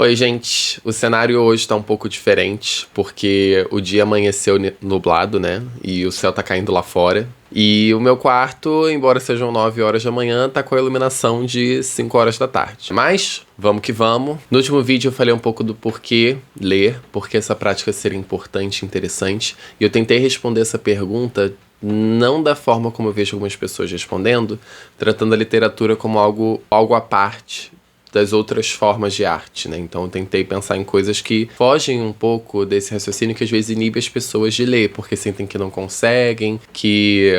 Oi, gente. O cenário hoje tá um pouco diferente, porque o dia amanheceu nublado, né? E o céu tá caindo lá fora. E o meu quarto, embora sejam 9 horas da manhã, tá com a iluminação de 5 horas da tarde. Mas, vamos que vamos. No último vídeo eu falei um pouco do porquê ler, porque essa prática seria importante e interessante. E eu tentei responder essa pergunta não da forma como eu vejo algumas pessoas respondendo, tratando a literatura como algo à parte das outras formas de arte, né? Então eu tentei pensar em coisas que fogem um pouco desse raciocínio que às vezes inibe as pessoas de ler, porque sentem que não conseguem, que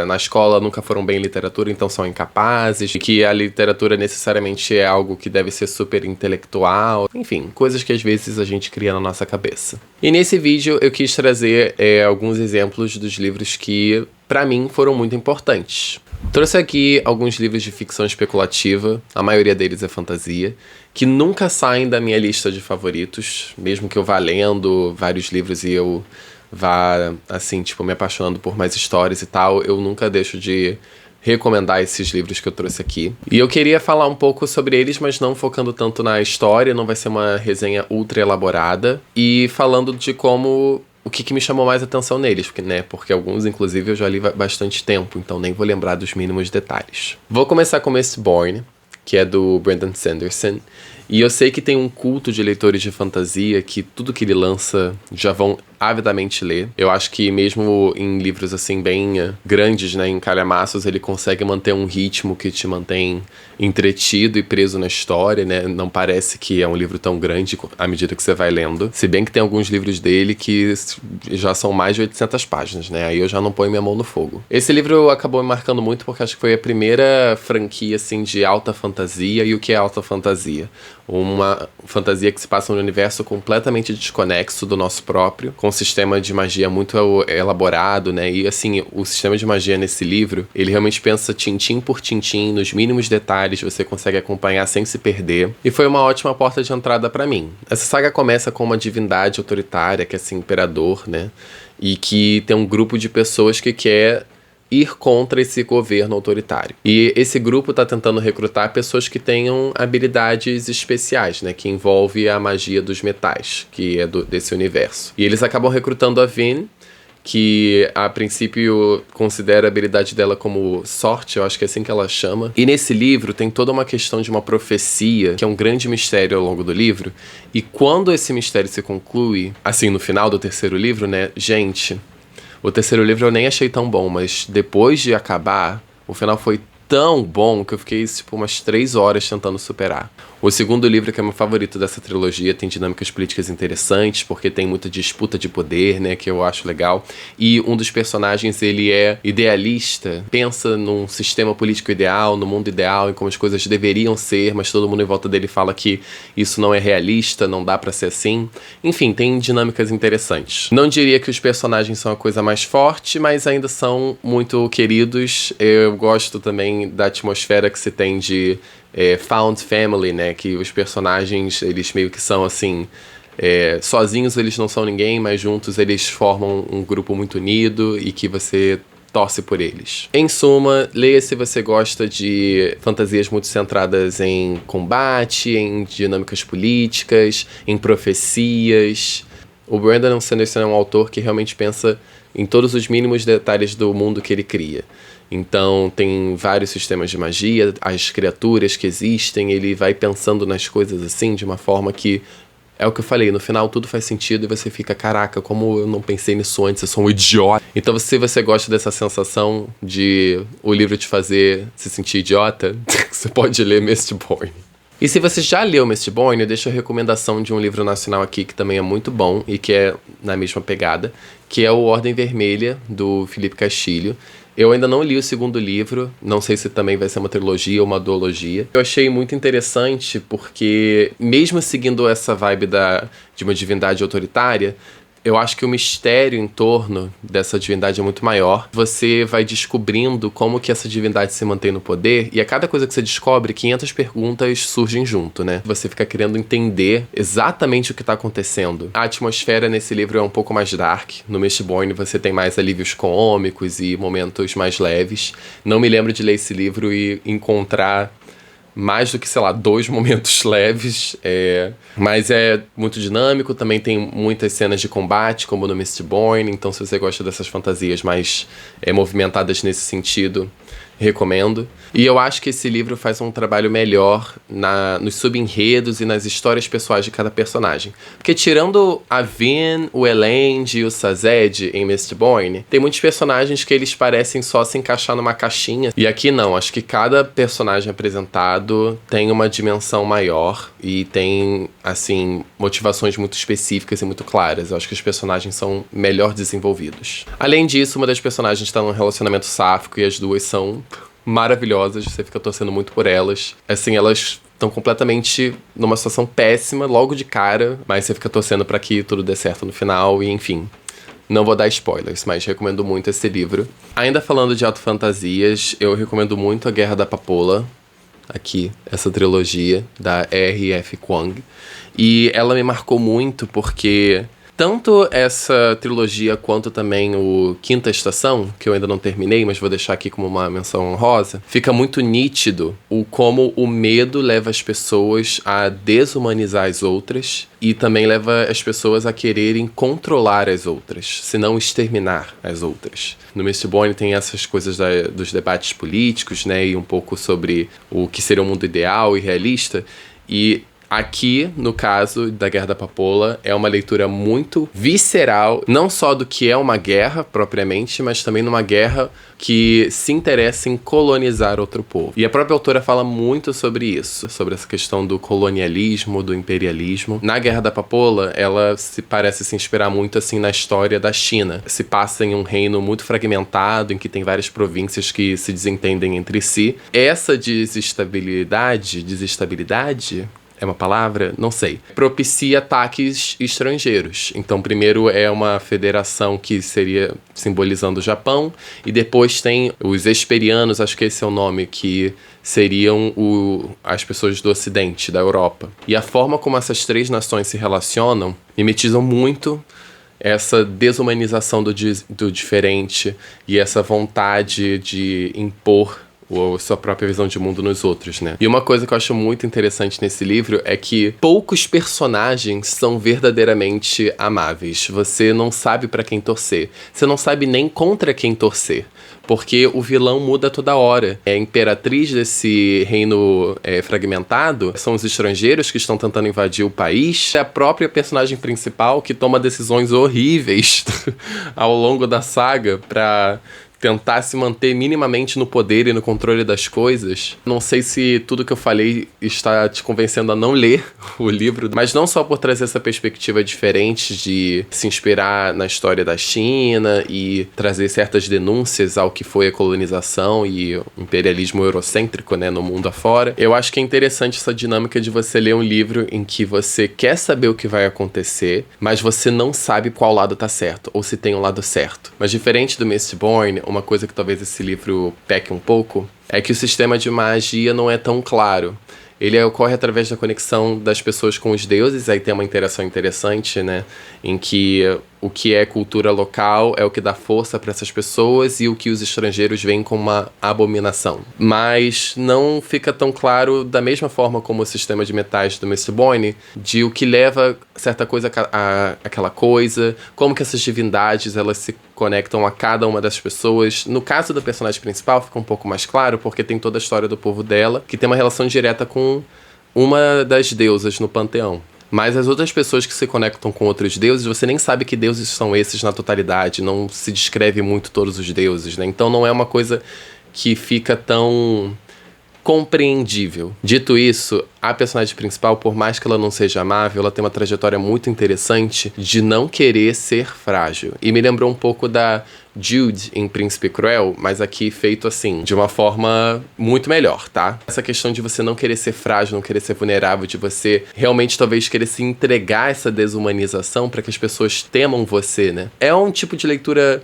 na escola nunca foram bem em literatura, então são incapazes, e que a literatura necessariamente é algo que deve ser super intelectual, enfim, coisas que às vezes a gente cria na nossa cabeça. E nesse vídeo eu quis trazer alguns exemplos dos livros que, pra mim, foram muito importantes. Trouxe aqui alguns livros de ficção especulativa, a maioria deles é fantasia, que nunca saem da minha lista de favoritos, mesmo que eu vá lendo vários livros e eu vá, assim, tipo, me apaixonando por mais histórias e tal, eu nunca deixo de recomendar esses livros que eu trouxe aqui. E eu queria falar um pouco sobre eles, mas não focando tanto na história, não vai ser uma resenha ultra elaborada, e falando de como o que me chamou mais atenção neles, porque alguns, inclusive, eu já li há bastante tempo, então nem vou lembrar dos mínimos detalhes. Vou começar com Mistborn, que é do Brandon Sanderson, e eu sei que tem um culto de leitores de fantasia que tudo que ele lança já vão avidamente ler. Eu acho que mesmo em livros assim bem grandes, né, em calhamaços, ele consegue manter um ritmo que te mantém entretido e preso na história, né? Não parece que é um livro tão grande à medida que você vai lendo. Se bem que tem alguns livros dele que já são mais de 800 páginas, né? Aí eu já não ponho minha mão no fogo. Esse livro acabou me marcando muito porque acho que foi a primeira franquia assim de alta fantasia. E o que é alta fantasia? Uma fantasia que se passa num universo completamente desconexo do nosso próprio, com um sistema de magia muito elaborado, né? E assim, o sistema de magia nesse livro, ele realmente pensa tintim por tintim, nos mínimos detalhes, você consegue acompanhar sem se perder. E foi uma ótima porta de entrada pra mim. Essa saga começa com uma divindade autoritária, que é esse imperador, né? E que tem um grupo de pessoas que quer ir contra esse governo autoritário. E esse grupo tá tentando recrutar pessoas que tenham habilidades especiais, né? Que envolve a magia dos metais, que é desse universo. E eles acabam recrutando a Vin, que a princípio considera a habilidade dela como sorte, eu acho que é assim que ela chama. E nesse livro tem toda uma questão de uma profecia, que é um grande mistério ao longo do livro. E quando esse mistério se conclui, assim, no final do terceiro livro, né? Gente, o terceiro livro eu nem achei tão bom, mas depois de acabar, o final foi tão bom que eu fiquei, tipo, umas 3 horas tentando superar. O segundo livro, que é meu favorito dessa trilogia, tem dinâmicas políticas interessantes, porque tem muita disputa de poder, né, que eu acho legal. E um dos personagens, ele é idealista, pensa num sistema político ideal, no mundo ideal, em como as coisas deveriam ser, mas todo mundo em volta dele fala que isso não é realista, não dá pra ser assim. Enfim, tem dinâmicas interessantes. Não diria que os personagens são a coisa mais forte, mas ainda são muito queridos. Eu gosto também da atmosfera que se tem de found family, né, que os personagens, eles meio que são assim, sozinhos eles não são ninguém, mas juntos eles formam um grupo muito unido e que você torce por eles. Em suma, leia se você gosta de fantasias muito centradas em combate, em dinâmicas políticas, em profecias. O Brandon Sanderson é um autor que realmente pensa em todos os mínimos detalhes do mundo que ele cria. Então tem vários sistemas de magia, as criaturas que existem, ele vai pensando nas coisas assim, de uma forma que, é o que eu falei, no final tudo faz sentido e você fica, caraca, como eu não pensei nisso antes, eu sou um idiota. Então se você gosta dessa sensação de o livro te fazer se sentir idiota, você pode ler Mistborn. E se você já leu Mistborn, eu deixo a recomendação de um livro nacional aqui que também é muito bom e que é na mesma pegada, que é o Ordem Vermelha, do Felipe Castilho. Eu ainda não li o segundo livro, não sei se também vai ser uma trilogia ou uma duologia. Eu achei muito interessante porque, mesmo seguindo essa vibe de uma divindade autoritária, eu acho que o mistério em torno dessa divindade é muito maior. Você vai descobrindo como que essa divindade se mantém no poder, e a cada coisa que você descobre, 500 perguntas surgem junto, né? Você fica querendo entender exatamente o que tá acontecendo. A atmosfera nesse livro é um pouco mais dark. No Mistborn você tem mais alívios cômicos e momentos mais leves. Não me lembro de ler esse livro e encontrar mais do que, sei lá, 2 momentos leves. Mas é muito dinâmico, também tem muitas cenas de combate, como no Mistborn. Então, se você gosta dessas fantasias mais movimentadas nesse sentido, recomendo. E eu acho que esse livro faz um trabalho melhor nos subenredos e nas histórias pessoais de cada personagem. Porque tirando a Vin, o Elend e o Sazed em Mistborn, tem muitos personagens que eles parecem só se encaixar numa caixinha. E aqui não, acho que cada personagem apresentado tem uma dimensão maior e tem, assim, motivações muito específicas e muito claras. Eu acho que os personagens são melhor desenvolvidos. Além disso, uma das personagens está num relacionamento sáfico e as duas são maravilhosas, você fica torcendo muito por elas. Assim, elas estão completamente numa situação péssima logo de cara, mas você fica torcendo pra que tudo dê certo no final e, enfim. Não vou dar spoilers, mas recomendo muito esse livro. Ainda falando de autofantasias, eu recomendo muito A Guerra da Papoula. Aqui, essa trilogia da R.F. Kuang. E ela me marcou muito porque tanto essa trilogia quanto também o Quinta Estação, que eu ainda não terminei, mas vou deixar aqui como uma menção honrosa, fica muito nítido como o medo leva as pessoas a desumanizar as outras e também leva as pessoas a quererem controlar as outras, se não exterminar as outras. No Mistborn tem essas coisas dos debates políticos, né, e um pouco sobre o que seria um mundo ideal e realista, e aqui, no caso da Guerra da Papoula, é uma leitura muito visceral, não só do que é uma guerra propriamente, mas também numa guerra que se interessa em colonizar outro povo. E a própria autora fala muito sobre isso, sobre essa questão do colonialismo, do imperialismo. Na Guerra da Papoula, ela parece se inspirar muito assim na história da China. Se passa em um reino muito fragmentado, em que tem várias províncias que se desentendem entre si. Essa desestabilidade é uma palavra? Não sei. Propicia ataques estrangeiros. Então, primeiro é uma federação que seria simbolizando o Japão, e depois tem os Esperianos, acho que esse é o nome, que seriam as pessoas do Ocidente, da Europa. E a forma como essas 3 nações se relacionam mimetizam muito essa desumanização do diferente e essa vontade de impor ou sua própria visão de mundo nos outros, né? E uma coisa que eu acho muito interessante nesse livro é que poucos personagens são verdadeiramente amáveis. Você não sabe pra quem torcer. Você não sabe nem contra quem torcer. Porque o vilão muda toda hora. A imperatriz desse reino fragmentado são os estrangeiros que estão tentando invadir o país. É a própria personagem principal que toma decisões horríveis ao longo da saga pra tentar se manter minimamente no poder e no controle das coisas. Não sei se tudo que eu falei está te convencendo a não ler o livro, mas não só por trazer essa perspectiva diferente de se inspirar na história da China e trazer certas denúncias ao que foi a colonização e o imperialismo eurocêntrico, né, no mundo afora. Eu acho que é interessante essa dinâmica de você ler um livro em que você quer saber o que vai acontecer, mas você não sabe qual lado tá certo, ou se tem um lado certo. Mas diferente do Mistborn, uma coisa que talvez esse livro peque um pouco é que o sistema de magia não é tão claro. Ele ocorre através da conexão das pessoas com os deuses, aí tem uma interação interessante, né? Em que o que é cultura local é o que dá força para essas pessoas e o que os estrangeiros veem como uma abominação. Mas não fica tão claro, da mesma forma como o sistema de metais do Mistborn, de o que leva certa coisa a aquela coisa, como que essas divindades elas se conectam a cada uma das pessoas. No caso da personagem principal fica um pouco mais claro, porque tem toda a história do povo dela, que tem uma relação direta com uma das deusas no panteão. Mas as outras pessoas que se conectam com outros deuses, você nem sabe que deuses são esses na totalidade, não se descreve muito todos os deuses, né? Então não é uma coisa que fica tão compreendível. Dito isso, a personagem principal, por mais que ela não seja amável, ela tem uma trajetória muito interessante de não querer ser frágil. E me lembrou um pouco da Jude em Príncipe Cruel, mas aqui feito assim, de uma forma muito melhor, tá? Essa questão de você não querer ser frágil, não querer ser vulnerável, de você realmente talvez querer se entregar a essa desumanização para que as pessoas temam você, né? É um tipo de leitura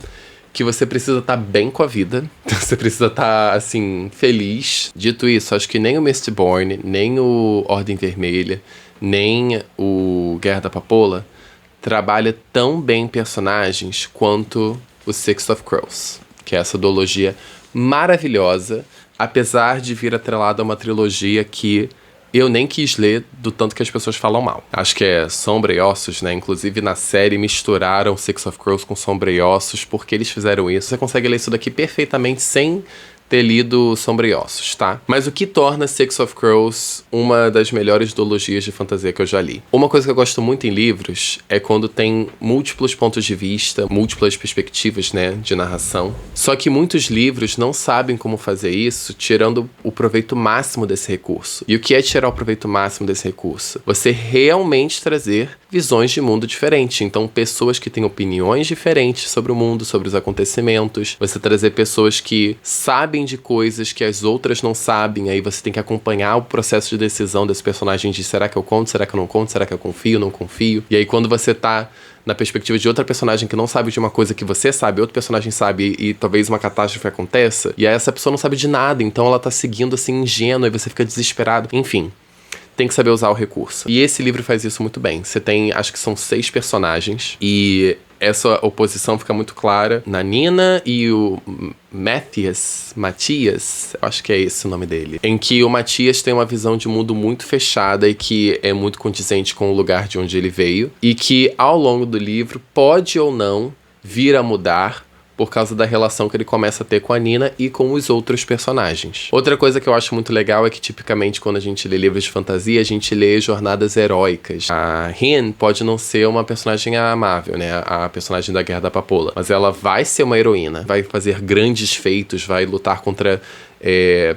que você precisa estar bem com a vida, você precisa estar, assim, feliz. Dito isso, acho que nem o Mistborn, nem o Ordem Vermelha, nem o Guerra da Papoula trabalha tão bem personagens quanto o Six of Crows, que é essa duologia maravilhosa apesar de vir atrelado a uma trilogia que eu nem quis ler do tanto que as pessoas falam mal. Acho que é Sombra e Ossos, né? Inclusive na série misturaram Six of Crows com Sombra e Ossos. Por que eles fizeram isso? Você consegue ler isso daqui perfeitamente sem ter lido Sombra e Ossos, tá? Mas o que torna Six of Crows uma das melhores duologias de fantasia que eu já li? Uma coisa que eu gosto muito em livros é quando tem múltiplos pontos de vista, múltiplas perspectivas, né, de narração. Só que muitos livros não sabem como fazer isso, tirando o proveito máximo desse recurso. E o que é tirar o proveito máximo desse recurso? Você realmente trazer visões de mundo diferentes. Então, pessoas que têm opiniões diferentes sobre o mundo, sobre os acontecimentos. Você trazer pessoas que sabem de coisas que as outras não sabem, aí você tem que acompanhar o processo de decisão desse personagem de será que eu conto, será que eu não conto, será que eu confio, não confio. E aí quando você tá na perspectiva de outra personagem que não sabe de uma coisa que você sabe, outro personagem sabe e talvez uma catástrofe aconteça, e aí essa pessoa não sabe de nada, então ela tá seguindo assim ingênua e você fica desesperado. Enfim, tem que saber usar o recurso. E esse livro faz isso muito bem. Você tem, acho que são 6 personagens e essa oposição fica muito clara na Nina e o Matias, acho que é esse o nome dele, em que o Matias tem uma visão de mundo muito fechada e que é muito condizente com o lugar de onde ele veio e que ao longo do livro pode ou não vir a mudar por causa da relação que ele começa a ter com a Nina e com os outros personagens. Outra coisa que eu acho muito legal é que, tipicamente, quando a gente lê livros de fantasia, a gente lê jornadas heróicas. A Hen pode não ser uma personagem amável, né? A personagem da Guerra da Papoula. Mas ela vai ser uma heroína. Vai fazer grandes feitos, vai lutar contra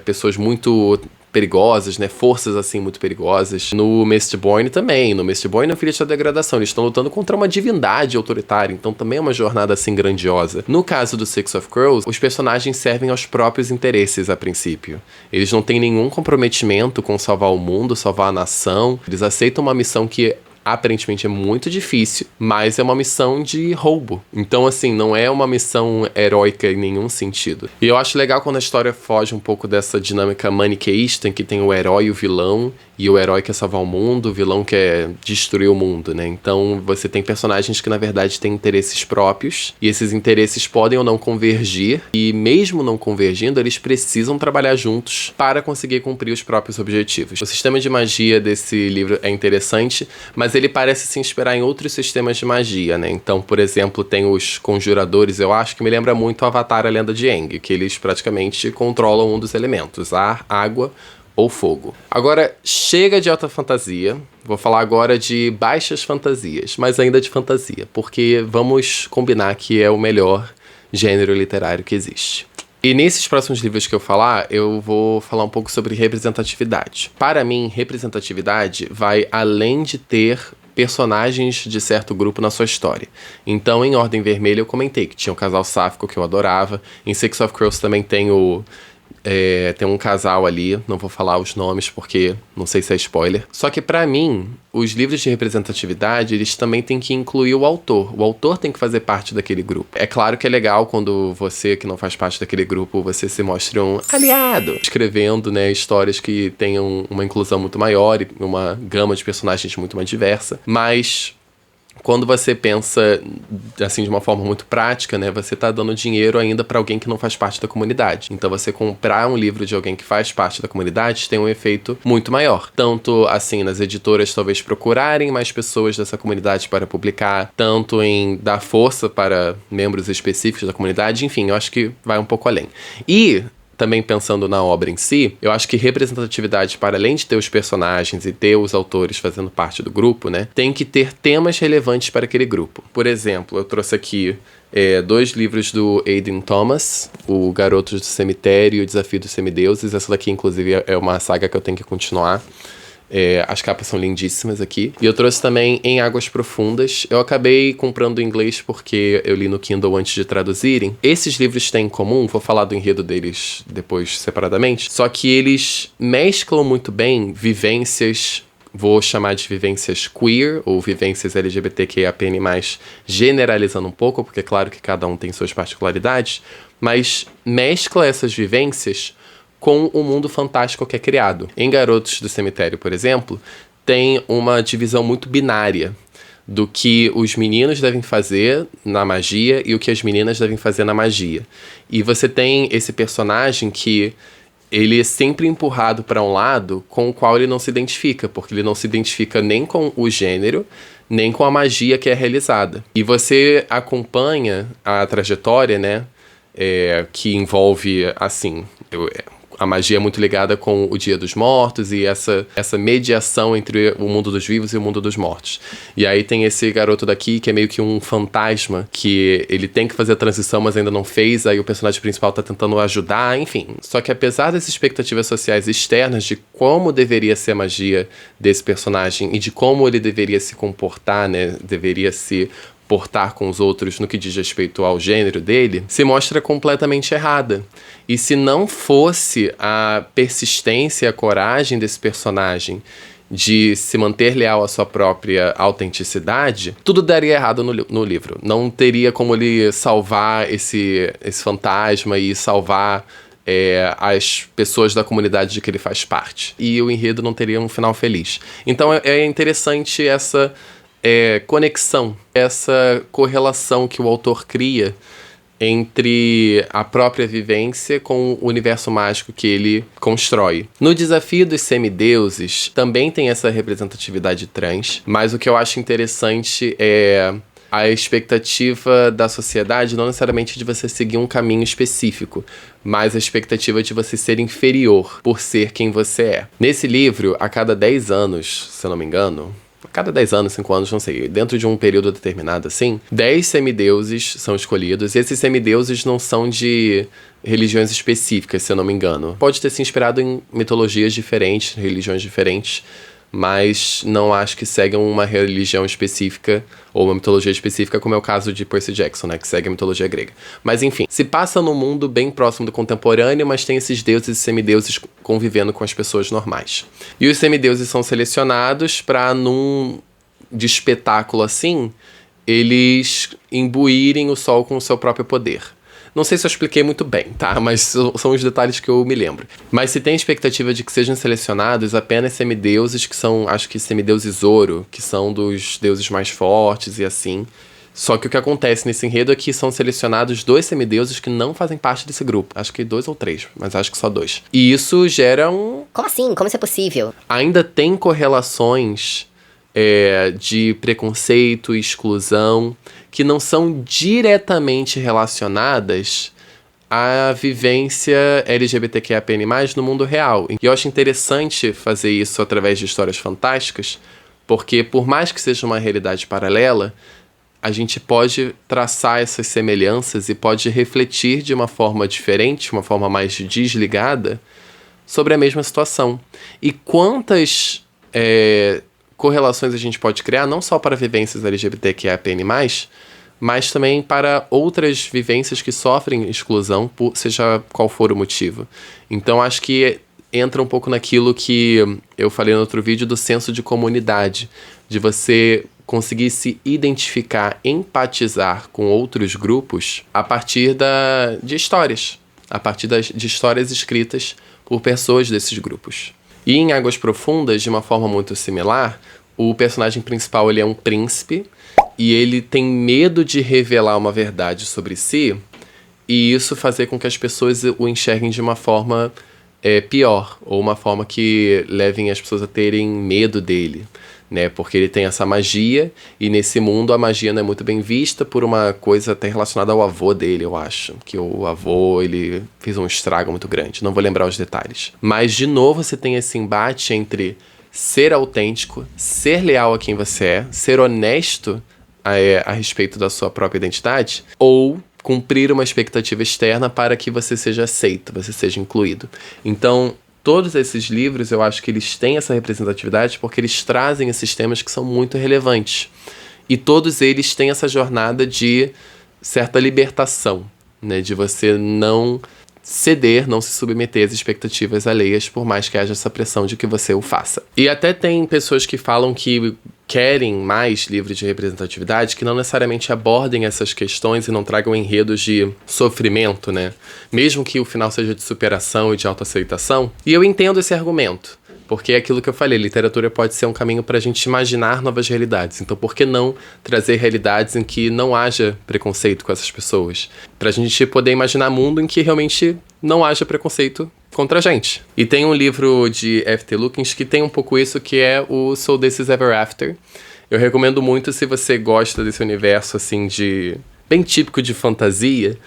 pessoas muito perigosas, né? Forças, assim, muito perigosas. No Mistborn também. No Mistborn é filha da degradação. Eles estão lutando contra uma divindade autoritária. Então também é uma jornada, assim, grandiosa. No caso do Six of Crows, os personagens servem aos próprios interesses, a princípio. Eles não têm nenhum comprometimento com salvar o mundo, salvar a nação. Eles aceitam uma missão que aparentemente é muito difícil, mas é uma missão de roubo. Então, assim, não é uma missão heróica em nenhum sentido. E eu acho legal quando a história foge um pouco dessa dinâmica maniqueísta, em que tem o herói e o vilão, e o herói quer salvar o mundo, o vilão quer destruir o mundo, né? Então, você tem personagens que, na verdade, têm interesses próprios, e esses interesses podem ou não convergir, e mesmo não convergindo, eles precisam trabalhar juntos para conseguir cumprir os próprios objetivos. O sistema de magia desse livro é interessante, mas ele parece se inspirar em outros sistemas de magia, né? Então, por exemplo, tem os conjuradores, eu acho que me lembra muito Avatar, a Lenda de Aang, que eles praticamente controlam um dos elementos, ar, água ou fogo. Agora, chega de alta fantasia, vou falar agora de baixas fantasias, mas ainda de fantasia, porque vamos combinar que é o melhor gênero literário que existe. E nesses próximos livros que eu falar, eu vou falar um pouco sobre representatividade. Para mim, representatividade vai além de ter personagens de certo grupo na sua história. Então, em Ordem Vermelha, eu comentei que tinha o casal sáfico, que eu adorava. Em Six of Crows também tem um casal ali, não vou falar os nomes porque não sei se é spoiler. Só que pra mim, os livros de representatividade, eles também têm que incluir o autor. O autor tem que fazer parte daquele grupo. É claro que é legal quando você, que não faz parte daquele grupo, você se mostra um aliado, escrevendo, né, histórias que tenham uma inclusão muito maior e uma gama de personagens muito mais diversa. Mas quando você pensa, assim, de uma forma muito prática, né, você tá dando dinheiro ainda para alguém que não faz parte da comunidade. Então, você comprar um livro de alguém que faz parte da comunidade tem um efeito muito maior. Tanto, assim, nas editoras talvez procurarem mais pessoas dessa comunidade para publicar, tanto em dar força para membros específicos da comunidade, enfim, eu acho que vai um pouco além. E também pensando na obra em si, eu acho que representatividade, para além de ter os personagens e ter os autores fazendo parte do grupo, né, tem que ter temas relevantes para aquele grupo. Por exemplo, eu trouxe aqui 2 livros do Aidan Thomas, O Garotos do Cemitério e O Desafio dos Semideuses. Essa daqui, inclusive, é uma saga que eu tenho que continuar. As capas são lindíssimas aqui. E eu trouxe também Em Águas Profundas. Eu acabei comprando em inglês porque eu li no Kindle antes de traduzirem. Esses livros têm em comum, vou falar do enredo deles depois separadamente, só que eles mesclam muito bem vivências, vou chamar de vivências queer ou vivências LGBTQIAPN+, generalizando um pouco, porque é claro que cada um tem suas particularidades, mas mescla essas vivências com o mundo fantástico que é criado. Em Garotos do Cemitério, por exemplo, tem uma divisão muito binária do que os meninos devem fazer na magia e o que as meninas devem fazer na magia. E você tem esse personagem que ele é sempre empurrado para um lado com o qual ele não se identifica, porque ele não se identifica nem com o gênero, nem com a magia que é realizada. E você acompanha a trajetória, né, que envolve, assim, a magia é muito ligada com o Dia dos Mortos e essa mediação entre o mundo dos vivos e o mundo dos mortos. E aí tem esse garoto daqui que é meio que um fantasma, que ele tem que fazer a transição, mas ainda não fez, aí o personagem principal tá tentando ajudar, enfim. Só que apesar das expectativas sociais externas de como deveria ser a magia desse personagem e de como ele deveria se comportar, né, deveria se portar com os outros no que diz respeito ao gênero dele, se mostra completamente errada. E se não fosse a persistência e a coragem desse personagem de se manter leal à sua própria autenticidade, tudo daria errado no livro. Não teria como ele salvar esse fantasma e salvar as pessoas da comunidade de que ele faz parte. E o enredo não teria um final feliz. Então é interessante essa conexão, essa correlação que o autor cria entre a própria vivência com o universo mágico que ele constrói. No Desafio dos Semideuses também tem essa representatividade trans, mas o que eu acho interessante é a expectativa da sociedade, não necessariamente de você seguir um caminho específico, mas a expectativa de você ser inferior por ser quem você é. Nesse livro, a cada 10 anos, se eu não me engano, a cada 10 anos, 5 anos, não sei, dentro de um período determinado assim, 10 semideuses são escolhidos, e esses semideuses não são de religiões específicas, se eu não me engano. Pode ter se inspirado em mitologias diferentes, religiões diferentes, mas não acho que seguem uma religião específica ou uma mitologia específica, como é o caso de Percy Jackson, né, que segue a mitologia grega. Mas enfim, se passa num mundo bem próximo do contemporâneo, mas tem esses deuses e semideuses convivendo com as pessoas normais. E os semideuses são selecionados para, num de espetáculo assim, eles imbuírem o sol com o seu próprio poder. Não sei se eu expliquei muito bem, tá? Mas são os detalhes que eu me lembro. Mas se tem expectativa de que sejam selecionados apenas semideuses, que são, acho que semideuses Zoro, que são dos deuses mais fortes e assim. Só que o que acontece nesse enredo é que são selecionados 2 semideuses que não fazem parte desse grupo. Acho que 2 ou 3, mas acho que só 2. E isso gera um... Como assim? Como isso é possível? Ainda tem correlações de preconceito e exclusão que não são diretamente relacionadas à vivência LGBTQIAPN+, no mundo real. E eu acho interessante fazer isso através de histórias fantásticas, porque por mais que seja uma realidade paralela, a gente pode traçar essas semelhanças e pode refletir de uma forma diferente, uma forma mais desligada, sobre a mesma situação. E quantas correlações a gente pode criar, não só para vivências LGBTQIAPN+, mas também para outras vivências que sofrem exclusão, seja qual for o motivo. Então, acho que entra um pouco naquilo que eu falei no outro vídeo do senso de comunidade, de você conseguir se identificar, empatizar com outros grupos a partir de histórias, a partir de histórias escritas por pessoas desses grupos. E em Águas Profundas, de uma forma muito similar, o personagem principal ele é um príncipe e ele tem medo de revelar uma verdade sobre si e isso fazer com que as pessoas o enxerguem de uma forma pior, ou uma forma que levem as pessoas a terem medo dele, né? Porque ele tem essa magia e nesse mundo a magia não é muito bem vista por uma coisa até relacionada ao avô dele, eu acho. Que o avô, ele fez um estrago muito grande. Não vou lembrar os detalhes. Mas, de novo, você tem esse embate entre ser autêntico, ser leal a quem você é, ser honesto a respeito da sua própria identidade, ou cumprir uma expectativa externa para que você seja aceito, você seja incluído. Então, todos esses livros, eu acho que eles têm essa representatividade porque eles trazem esses temas que são muito relevantes. E todos eles têm essa jornada de certa libertação, né? De você não ceder, não se submeter às expectativas alheias, por mais que haja essa pressão de que você o faça. E até tem pessoas que falam que querem mais livros de representatividade que não necessariamente abordem essas questões e não tragam enredos de sofrimento, né? Mesmo que o final seja de superação e de autoaceitação. E eu entendo esse argumento, porque é aquilo que eu falei, literatura pode ser um caminho para a gente imaginar novas realidades. Então, por que não trazer realidades em que não haja preconceito com essas pessoas? Para a gente poder imaginar um mundo em que realmente não haja preconceito contra a gente. E tem um livro de F.T. Lookins que tem um pouco isso, que é o So This Is Ever After. Eu recomendo muito se você gosta desse universo, assim, bem típico de fantasia,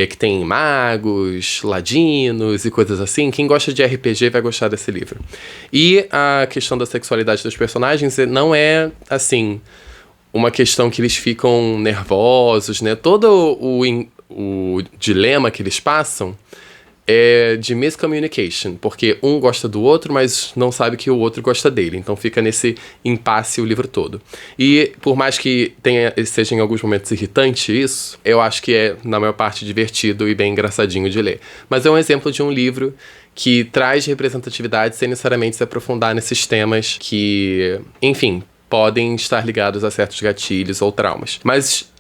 que tem magos, ladinos e coisas assim. Quem gosta de RPG vai gostar desse livro. E a questão da sexualidade dos personagens não é, assim, uma questão que eles ficam nervosos, né? Todo o dilema que eles passam é de miscommunication, porque um gosta do outro, mas não sabe que o outro gosta dele. Então fica nesse impasse o livro todo. E por mais que seja em alguns momentos irritante isso, eu acho que é, na maior parte, divertido e bem engraçadinho de ler. Mas é um exemplo de um livro que traz representatividade sem necessariamente se aprofundar nesses temas que, enfim, podem estar ligados a certos gatilhos ou traumas. Mas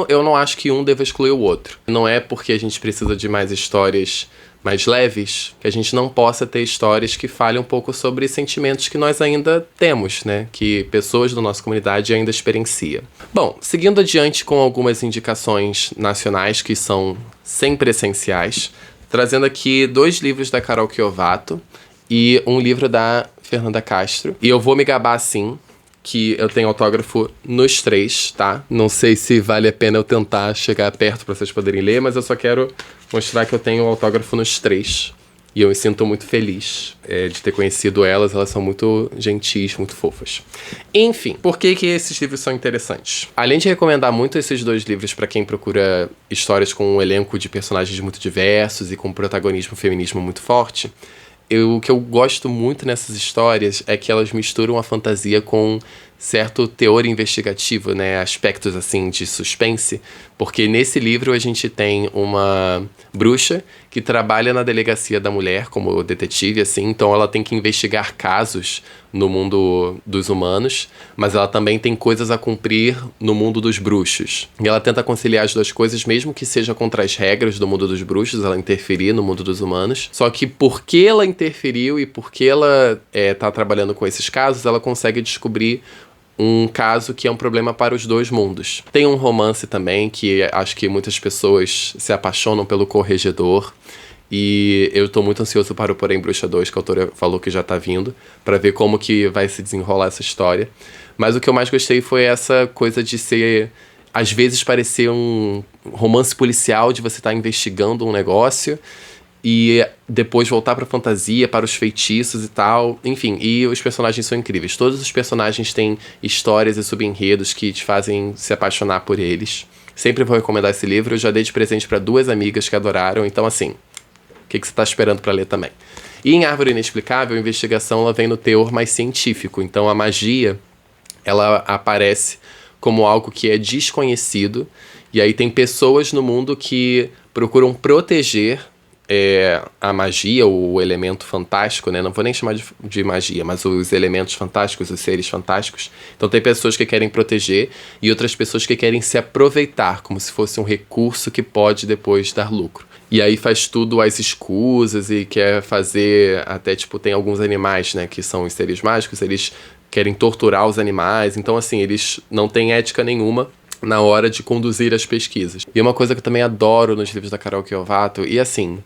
eu não acho que um deva excluir o outro. Não é porque a gente precisa de mais histórias mais leves que a gente não possa ter histórias que falem um pouco sobre sentimentos que nós ainda temos, né? Que pessoas da nossa comunidade ainda experienciam. Bom, seguindo adiante com algumas indicações nacionais que são sempre essenciais, trazendo aqui 2 livros da Carol Chiovato e um livro da Fernanda Castro. E eu vou me gabar assim, que eu tenho autógrafo nos 3, tá? Não sei se vale a pena eu tentar chegar perto pra vocês poderem ler, mas eu só quero mostrar que eu tenho autógrafo nos 3. E eu me sinto muito feliz de ter conhecido elas. Elas são muito gentis, muito fofas. Enfim, por que esses livros são interessantes? Além de recomendar muito esses 2 livros pra quem procura histórias com um elenco de personagens muito diversos e com protagonismo e feminismo muito forte, o que eu gosto muito nessas histórias é que elas misturam a fantasia com certo teor investigativo, né? Aspectos, assim, de suspense. Porque nesse livro a gente tem uma bruxa que trabalha na delegacia da mulher como detetive, assim. Então ela tem que investigar casos no mundo dos humanos, mas ela também tem coisas a cumprir no mundo dos bruxos. E ela tenta conciliar as 2 coisas, mesmo que seja contra as regras do mundo dos bruxos, ela interferir no mundo dos humanos. Só que porque ela interferiu e porque ela tá trabalhando com esses casos, ela consegue descobrir um caso que é um problema para os 2 mundos. Tem um romance também, que acho que muitas pessoas se apaixonam pelo Corregedor. E eu tô muito ansioso para o Porém Bruxa 2, que a autora falou que já tá vindo, para ver como que vai se desenrolar essa história. Mas o que eu mais gostei foi essa coisa de ser, às vezes, parecer um romance policial, de você estar investigando um negócio e depois voltar pra fantasia, para os feitiços e tal. Enfim, e os personagens são incríveis. Todos os personagens têm histórias e subenredos que te fazem se apaixonar por eles. Sempre vou recomendar esse livro. Eu já dei de presente para 2 amigas que adoraram. Então, assim, o que você tá esperando para ler também? E em Árvore Inexplicável, a investigação ela vem no teor mais científico. Então, a magia, ela aparece como algo que é desconhecido. E aí tem pessoas no mundo que procuram proteger a magia, o elemento fantástico, né? Não vou nem chamar de magia, mas os elementos fantásticos, os seres fantásticos. Então tem pessoas que querem proteger e outras pessoas que querem se aproveitar, como se fosse um recurso que pode depois dar lucro. E aí faz tudo às escusas e quer fazer até, tipo, tem alguns animais, né, que são os seres mágicos, eles querem torturar os animais. Então, assim, eles não têm ética nenhuma na hora de conduzir as pesquisas. E uma coisa que eu também adoro nos livros da Carol Chiovato, e assim,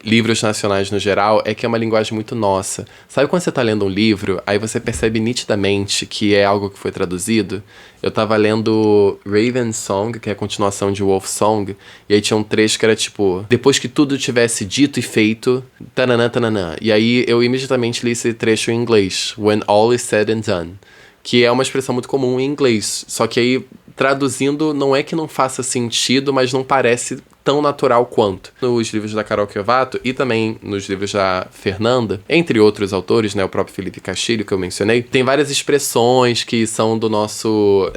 livros nacionais no geral, é que é uma linguagem muito nossa. Sabe quando você tá lendo um livro, aí você percebe nitidamente que é algo que foi traduzido? Eu tava lendo Raven Song, que é a continuação de Wolf Song, e aí tinha um trecho que era tipo, depois que tudo tivesse dito e feito, tananã, tananã. E aí eu imediatamente li esse trecho em inglês, When all is said and done, que é uma expressão muito comum em inglês, só que aí traduzindo, não é que não faça sentido, mas não parece tão natural quanto. Nos livros da Carol Chiovato e também nos livros da Fernanda, entre outros autores, né, o próprio Felipe Castilho, que eu mencionei, tem várias expressões que são do nosso,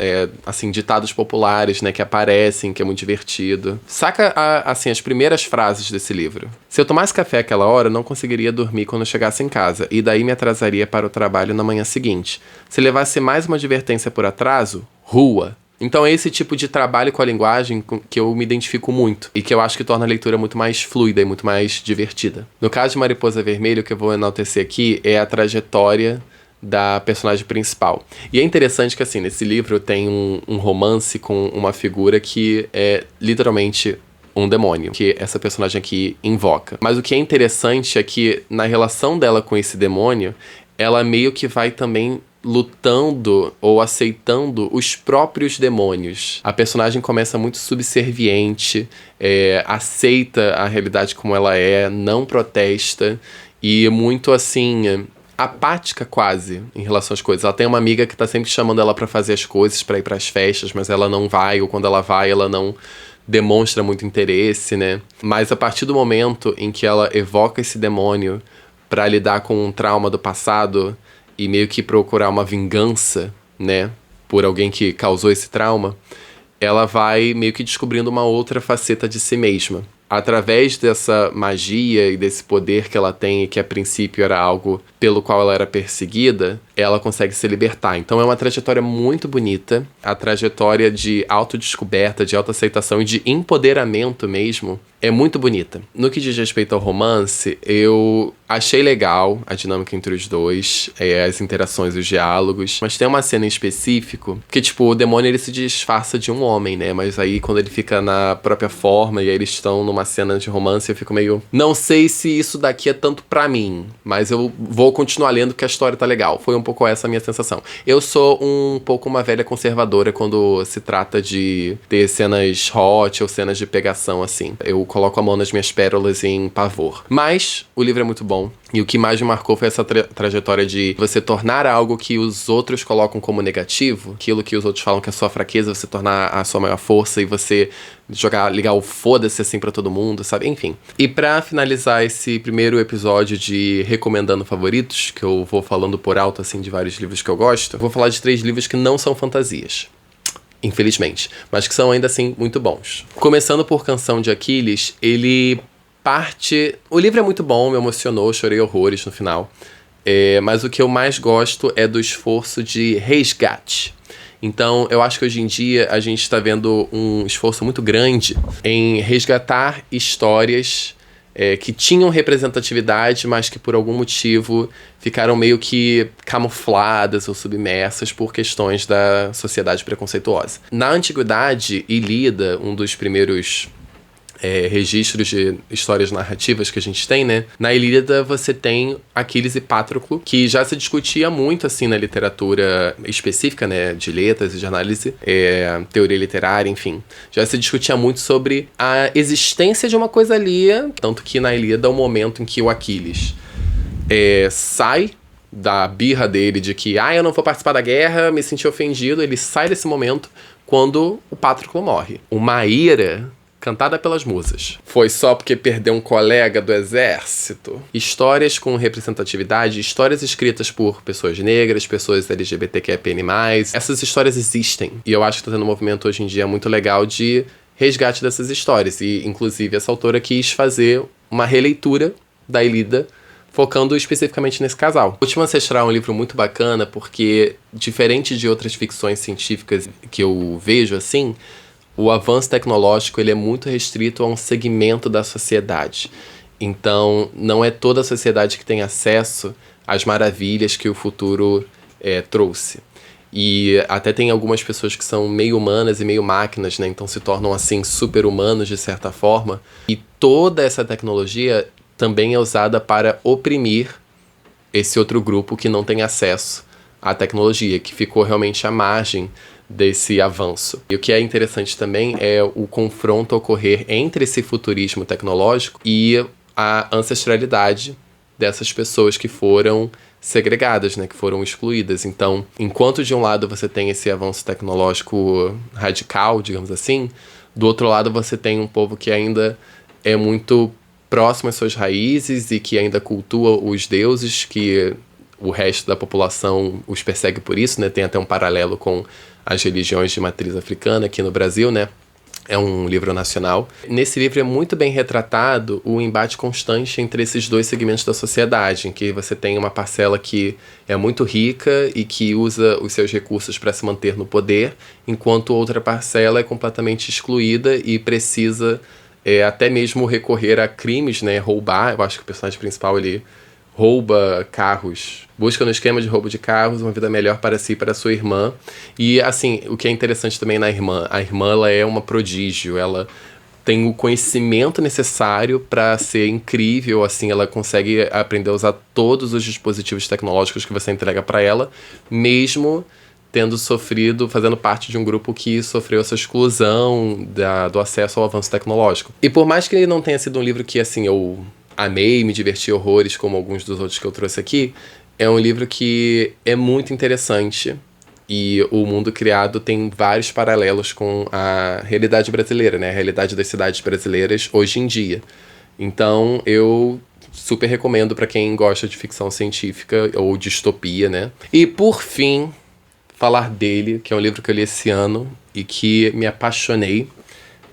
assim, ditados populares, né, que aparecem, que é muito divertido. Saca, assim, as primeiras frases desse livro. Se eu tomasse café àquela hora, não conseguiria dormir quando eu chegasse em casa, e daí me atrasaria para o trabalho na manhã seguinte. Se levasse mais uma advertência por atraso, rua. Então é esse tipo de trabalho com a linguagem que eu me identifico muito e que eu acho que torna a leitura muito mais fluida e muito mais divertida. No caso de Mariposa Vermelha, o que eu vou enaltecer aqui é a trajetória da personagem principal. E é interessante que, assim, nesse livro tem um romance com uma figura que é literalmente um demônio que essa personagem aqui invoca. Mas o que é interessante é que na relação dela com esse demônio, ela meio que vai também lutando ou aceitando os próprios demônios. A personagem começa muito subserviente, aceita a realidade como ela é, não protesta e muito assim, apática quase em relação às coisas. Ela tem uma amiga que tá sempre chamando ela pra fazer as coisas, pra ir pras festas, mas ela não vai, ou quando ela vai, ela não demonstra muito interesse, né? Mas a partir do momento em que ela evoca esse demônio pra lidar com um trauma do passado e meio que procurar uma vingança, né, por alguém que causou esse trauma, ela vai meio que descobrindo uma outra faceta de si mesma. Através dessa magia e desse poder que ela tem, e que a princípio era algo pelo qual ela era perseguida, ela consegue se libertar. Então é uma trajetória muito bonita, a trajetória de autodescoberta, de autoaceitação e de empoderamento mesmo, é muito bonita. No que diz respeito ao romance, eu achei legal a dinâmica entre os dois, as interações, os diálogos, mas tem uma cena em específico que, tipo, o demônio ele se disfarça de um homem, né? Mas aí quando ele fica na própria forma e aí eles estão numa cena de romance, eu fico meio... Não sei se isso daqui é tanto pra mim, mas eu vou continuar lendo porque a história tá legal. Foi um pouco essa a minha sensação. Eu sou um pouco uma velha conservadora quando se trata de ter cenas hot ou cenas de pegação, assim. Eu coloco a mão nas minhas pérolas em pavor. Mas o livro é muito bom. E o que mais me marcou foi essa trajetória de você tornar algo que os outros colocam como negativo, aquilo que os outros falam que é a sua fraqueza, você tornar a sua maior força e você ligar o foda-se assim pra todo mundo, sabe? Enfim. E pra finalizar esse primeiro episódio de Recomendando Favoritos, que eu vou falando por alto, assim, de vários livros que eu gosto, eu vou falar de 3 livros que não são fantasias. Infelizmente. Mas que são ainda assim muito bons. Começando por Canção de Aquiles, ele parte... O livro é muito bom, me emocionou, chorei horrores no final. Mas o que eu mais gosto é do esforço de resgate. Então, eu acho que hoje em dia a gente está vendo um esforço muito grande em resgatar histórias que tinham representatividade, mas que por algum motivo ficaram meio que camufladas ou submersas por questões da sociedade preconceituosa. Na antiguidade, Ilíada, um dos primeiros registros de histórias narrativas que a gente tem, né? Na Ilíada você tem Aquiles e Patroclo, que já se discutia muito, assim, na literatura específica, né? De letras e de análise, teoria literária, enfim. Já se discutia muito sobre a existência de uma coisa ali, tanto que na Ilíada é o momento em que o Aquiles sai da birra dele de que, eu não vou participar da guerra, me senti ofendido, ele sai desse momento quando o Patroclo morre. Uma ira cantada pelas musas. Foi só porque perdeu um colega do exército? Histórias com representatividade, histórias escritas por pessoas negras, pessoas LGBTQIAPN+. Essas histórias existem. E eu acho que tá tendo um movimento hoje em dia muito legal de resgate dessas histórias. E, inclusive, essa autora quis fazer uma releitura da Ilíada, focando especificamente nesse casal. O Último Ancestral é um livro muito bacana porque, diferente de outras ficções científicas que eu vejo assim, o avanço tecnológico ele é muito restrito a um segmento da sociedade. Então, não é toda a sociedade que tem acesso às maravilhas que o futuro trouxe. E até tem algumas pessoas que são meio humanas e meio máquinas, né? Então se tornam, assim, super-humanos de certa forma. E toda essa tecnologia também é usada para oprimir esse outro grupo que não tem acesso à tecnologia, que ficou realmente à margem desse avanço. E o que é interessante também é o confronto ocorrer entre esse futurismo tecnológico e a ancestralidade dessas pessoas que foram segregadas, né, que foram excluídas. Então, enquanto de um lado você tem esse avanço tecnológico radical, digamos assim, do outro lado você tem um povo que ainda é muito próximo às suas raízes e que ainda cultua os deuses, que o resto da população os persegue por isso, né? Tem até um paralelo com as religiões de matriz africana aqui no Brasil, né? É um livro nacional. Nesse livro é muito bem retratado o embate constante entre esses dois segmentos da sociedade, em que você tem uma parcela que é muito rica e que usa os seus recursos para se manter no poder, enquanto outra parcela é completamente excluída e precisa até mesmo recorrer a crimes, né? Roubar. Eu acho que o personagem principal, ele rouba carros, busca no esquema de roubo de carros uma vida melhor para si e para sua irmã. E, assim, o que é interessante também na irmã, a irmã, ela é uma prodígio, ela tem o conhecimento necessário para ser incrível, assim, ela consegue aprender a usar todos os dispositivos tecnológicos que você entrega para ela, mesmo tendo sofrido, fazendo parte de um grupo que sofreu essa exclusão do acesso ao avanço tecnológico. E por mais que ele não tenha sido um livro que, assim, eu amei, me diverti horrores, como alguns dos outros que eu trouxe aqui, é um livro que é muito interessante. E o mundo criado tem vários paralelos com a realidade brasileira, né? A realidade das cidades brasileiras hoje em dia. Então, eu super recomendo para quem gosta de ficção científica ou distopia, né? E, por fim, falar dele, que é um livro que eu li esse ano e que me apaixonei,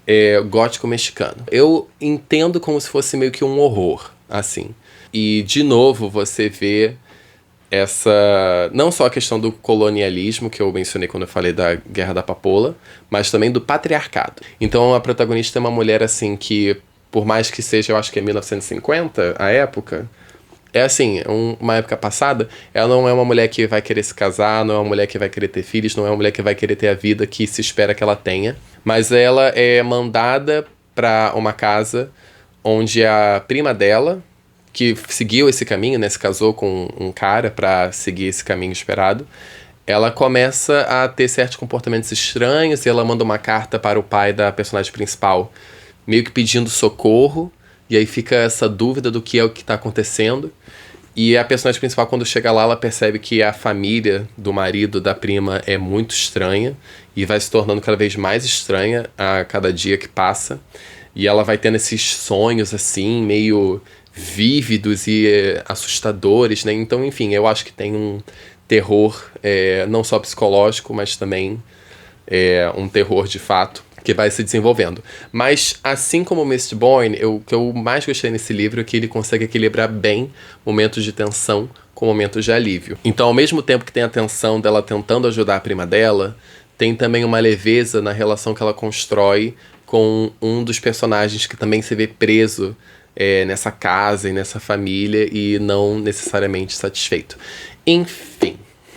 é Gótico Mexicano. Eu entendo como se fosse meio que um horror, assim. E, de novo, você vê não só a questão do colonialismo, que eu mencionei quando eu falei da Guerra da Papoula, mas também do patriarcado. Então, a protagonista é uma mulher, assim, que, por mais que seja, eu acho que é 1950, a época, é assim, uma época passada, ela não é uma mulher que vai querer se casar, não é uma mulher que vai querer ter filhos, não é uma mulher que vai querer ter a vida que se espera que ela tenha, mas ela é mandada para uma casa onde a prima dela, que seguiu esse caminho, né, se casou com um cara para seguir esse caminho esperado, ela começa a ter certos comportamentos estranhos e ela manda uma carta para o pai da personagem principal, meio que pedindo socorro. E aí fica essa dúvida do que é o que está acontecendo. E a personagem principal, quando chega lá, ela percebe que a família do marido da prima é muito estranha. E vai se tornando cada vez mais estranha a cada dia que passa. E ela vai tendo esses sonhos, assim, meio vívidos e assustadores, né? Então, enfim, eu acho que tem um terror, não só psicológico, mas também um terror de fato, que vai se desenvolvendo. Mas, assim como o Mistborn, o que eu mais gostei nesse livro é que ele consegue equilibrar bem momentos de tensão com momentos de alívio. Então, ao mesmo tempo que tem a tensão dela tentando ajudar a prima dela, tem também uma leveza na relação que ela constrói com um dos personagens que também se vê preso nessa casa e nessa família e não necessariamente satisfeito. Enfim.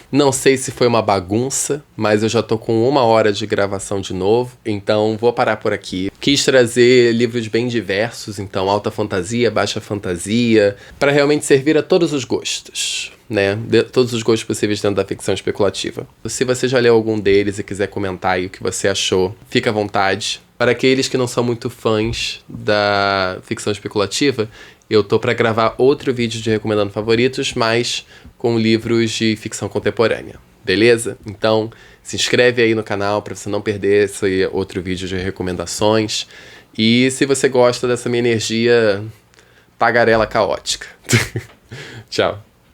Não sei se foi uma bagunça, mas eu já tô com 1 hora de gravação de novo, então vou parar por aqui. Quis trazer livros bem diversos, então alta fantasia, baixa fantasia, para realmente servir a todos os gostos, né? Todos os gostos possíveis dentro da ficção especulativa. Se você já leu algum deles e quiser comentar aí o que você achou, fica à vontade. Para aqueles que não são muito fãs da ficção especulativa, eu tô para gravar outro vídeo de recomendando favoritos, mas com livros de ficção contemporânea, beleza? Então, se inscreve aí no canal para você não perder esse outro vídeo de recomendações. E se você gosta dessa minha energia tagarela caótica. Tchau.